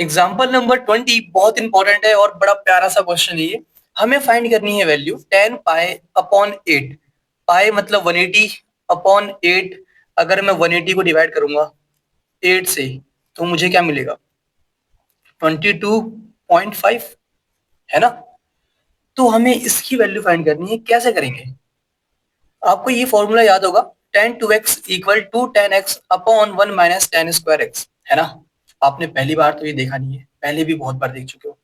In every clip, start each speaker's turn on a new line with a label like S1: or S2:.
S1: Example number 20 बहुत important है और बड़ा प्यारा सा क्वेश्चन है ये। हमें फाइंड करनी है वैल्यू 10 पाई अपॉन 8। पाई मतलब 180 अपॉन 8। अगर मैं 180 को डिवाइड करूंगा 8 से तो मुझे क्या मिलेगा? 22.5 है ना। तो हमें इसकी वैल्यू फाइंड करनी है, कैसे करेंगे? आपको ये फॉर्मूला याद होगा, tan 2x equal to tan x upon 1 minus tan square x, है ना। आपने पहली बार तो ये देखा नहीं है, पहले भी बहुत बार देख चुके हो।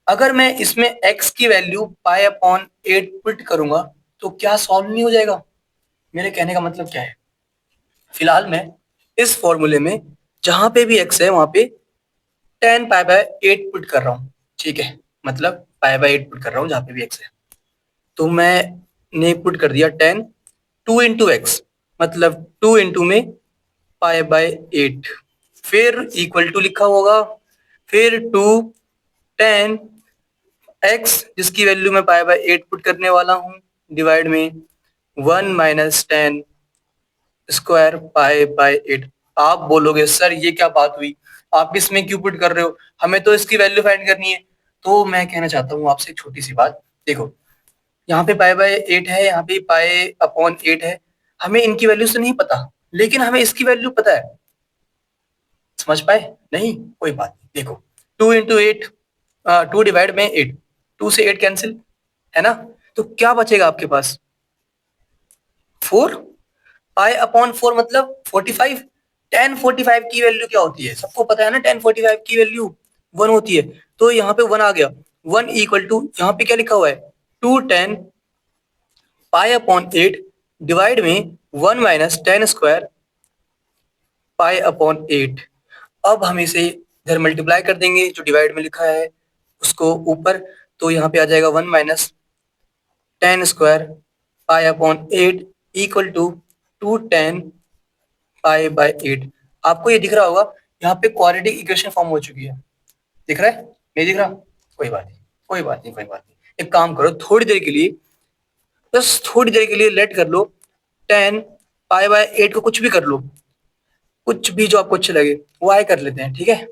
S1: अगर मैं इसमें x की वैल्यू पाई अपॉन 8 पुट करूंगा तो क्या सॉल्व नहीं हो जाएगा? मेरे कहने का मतलब क्या है? फिलहाल मैं इस फॉर्मूले में जहां पे भी x है वहां पे tan पाई बाय 8 पुट कर रहा हूँ, ठीक है। मतलब पाई बाय 8 पुट कर रहा हूँ जहां पे भी x है। तो मैंने पुट कर दिया tan 2 इंटू एक्स, मतलब 2 इंटू में पाई बाय 8, फिर इक्वल टू लिखा होगा, फिर 2 tan x जिसकी वैल्यू मैं पाई बाय 8 पुट करने वाला हूँ, डिवाइड में 1 minus tan square pi by 8। आप बोलोगे सर ये क्या बात हुई, आप इसमें क्यों पुट कर रहे हो, हमें तो इसकी वैल्यू फाइंड करनी है। तो मैं कहना चाहता हूँ आपसे एक छोटी सी बात, देखो यहाँ पे पाई बाय 8 है, यहाँ पे पाई अपॉन 8 है। हमें इनकी वैल्यू से नहीं पता, लेकिन हमें इसकी वैल्यू पता है। समझ पाए? नहीं, कोई बात नहीं। देखो 2 इंटू 8, 2 डिवाइड में 8, 2 से 8 कैंसिल, है ना। तो क्या बचेगा आपके पास? 4। पाई अपॉन 4 मतलब 45। tan 45 की वैल्यू क्या होती है? सबको पता है ना, tan 45 की वैल्यू 1 होती है। तो यहाँ पे 1 आ गया, 1 इक्वल टू यहाँ पे क्या लिखा हुआ है, 2 tan पाई अपॉन 8 डिवाइड में 1 minus tan square pi upon 8। अब हम इसे इधर मल्टीप्लाई कर देंगे, जो डिवाइड में लिखा है उसको ऊपर, तो यहाँ पे आ जाएगा 1 minus tan square pi upon 8 equal to 2 tan pi by 8। आपको ये दिख रहा होगा, यहाँ पे क्वाड्रेटिक इक्वेशन फॉर्म हो चुकी है। दिख रहा है? नहीं दिख रहा? कोई बात नहीं, कोई बात नहीं, कोई बात नहीं। एक काम करो, थोड़ी देर के लिए, बस थोड़ी देर के लिए लेट कर लो, 10 पाई बाय 8 को कुछ भी कर लो, कुछ भी जो आपको अच्छे लगे वो आए कर लेते हैं, ठीक है।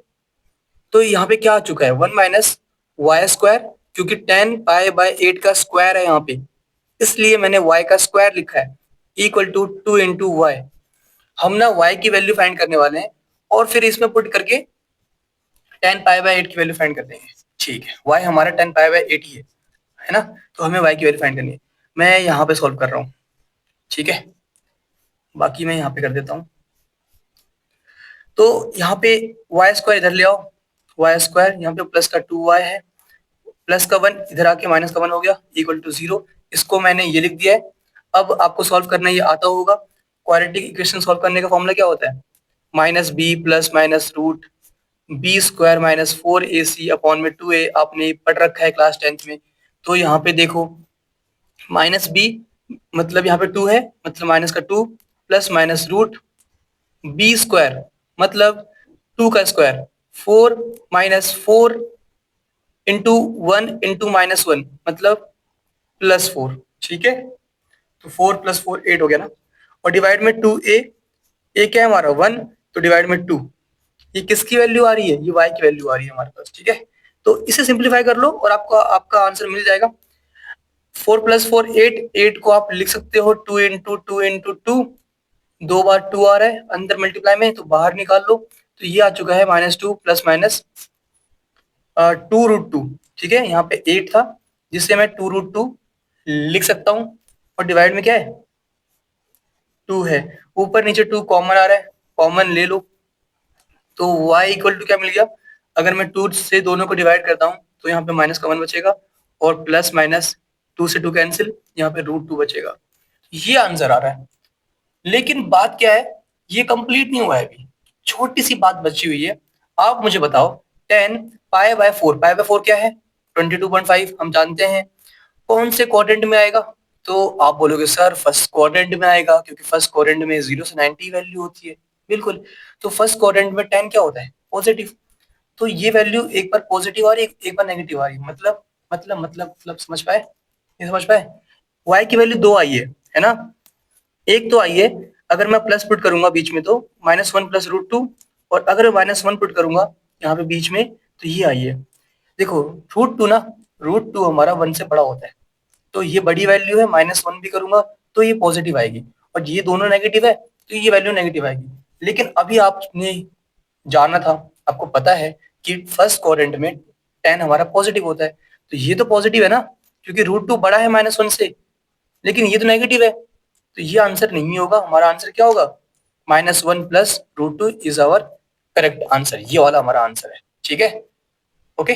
S1: तो यहाँ पे क्या आ चुका है, 1 माइनस वाई स्क्वायर, क्योंकि 10 पाई बाय 8 का स्क्वायर है यहाँ पे, इसलिए मैंने y का स्क्वायर लिखा है, इक्वल टू 2 इंटू वाई। हम ना y की वैल्यू फाइंड करने वाले हैं और फिर इसमें पुट करके 10 पाई बाय 8 की वैल्यू फाइंड कर देंगे, ठीक है। y हमारा 10 पाई बाय 8 ही है ना। तो हमें y की वैल्यू फाइंड करनी है। मैं यहाँ पे सॉल्व कर रहा हूँ, ठीक है। बाकी मैं यहाँ पे कर देता हूँ। तो यहाँ पे वाई स्क्वायर इधर ले आओ, वाई स्क्वायर यहाँ पे प्लस का 2y है, प्लस का 1 इधर आके माइनस का 1 हो गया, इक्वल टू 0। इसको मैंने ये लिख दिया है। अब आपको सॉल्व करना ये आता होगा। क्वाड्रेटिक इक्वेशन सॉल्व करने का फॉर्मूला क्या होता है? Minus B plus minus root B square minus 4ac upon में 2a, आपने पढ़ रखा है क्लास 10th में। तो यहाँ पे देखो, माइनस बी मतलब यहाँ पे 2 है, मतलब माइनस का 2 plus minus root B square मतलब 2 का square, 4 minus 4 into 1 into minus 1 मतलब +4, ठीक है। तो 4 + 4 8 हो गया ना। और डिवाइड में 2a, ए क्या है हमारा 1, तो डिवाइड में 2। ये किसकी वैल्यू आ रही है? ये y की वैल्यू आ रही है हमारे पास, ठीक है। तो इसे सिंप्लीफाई कर लो और आपको आपका आंसर मिल जाएगा। 4 + 4 8, 8 को आप लिख सकते हो 2 इंटू 2 इंटू 2, 2 बार 2 आ रहा है अंदर मल्टीप्लाई में, तो बाहर निकाल लो। तो ये आ चुका है -2 प्लस माइनस 2√2, ठीक है। यहाँ पे 8 था जिससे मैं 2√2 लिख सकता हूँ, और डिवाइड में क्या है 2 है, ऊपर नीचे 2 कॉमन आ रहा है, कॉमन ले लो। तो y इक्वल टू क्या मिल गया? अगर मैं 2 से दोनों को डिवाइड करता हूँ तो यहाँ पे माइनस का 1 बचेगा, और प्लस माइनस 2 से 2 कैंसिल, यहाँ पे √2 बचेगा। ये आंसर आ रहा है। लेकिन बात क्या है, ये कंप्लीट नहीं हुआ है अभी, छोटी सी बात बची हुई है। आप मुझे बताओ 10 पाई बाय 4, पाई बाय 4 क्या है? 22.5 हम जानते हैं। कौन से क्वाड्रेंट में आएगा? तो आप बोलोगे सर फर्स्ट क्वाड्रेंट में आएगा, क्योंकि फर्स्ट क्वाड्रेंट में 0 से 90 वैल्यू होती है। बिल्कुल। तो फर्स्ट क्वाड्रेंट में 10 क्या होता है? पॉजिटिव। तो ये वैल्यू एक बार पॉजिटिव आ रही है, एक बार नेगेटिव आ रही है, मतलब समझ पाए? ये समझ पाए? y की वैल्यू 2 आई है ना। एक तो आई है, अगर मैं प्लस पुट करूंगा बीच में तो -1 + √2, और अगर -1 पुट करूंगा यहाँ पे बीच में, तो ये आई है। देखो √2 ना, √2 हमारा 1 से बड़ा होता है, तो ये बड़ी वैल्यू है, -1 भी करूंगा तो ये पॉजिटिव आएगी, और ये दोनों नेगेटिव है तो ये वैल्यू नेगेटिव आएगी। लेकिन अभी आपने जाना था, आपको पता है कि फर्स्ट क्वाड्रेंट में 10 हमारा पॉजिटिव होता है, तो ये तो पॉजिटिव है ना, क्योंकि √2 बड़ा है -1 से, लेकिन ये तो नेगेटिव है, तो ये आंसर नहीं होगा। हमारा आंसर क्या होगा? -1 plus √2 is our correct answer. ये वाला हमारा आंसर है। ठीक है, ओके।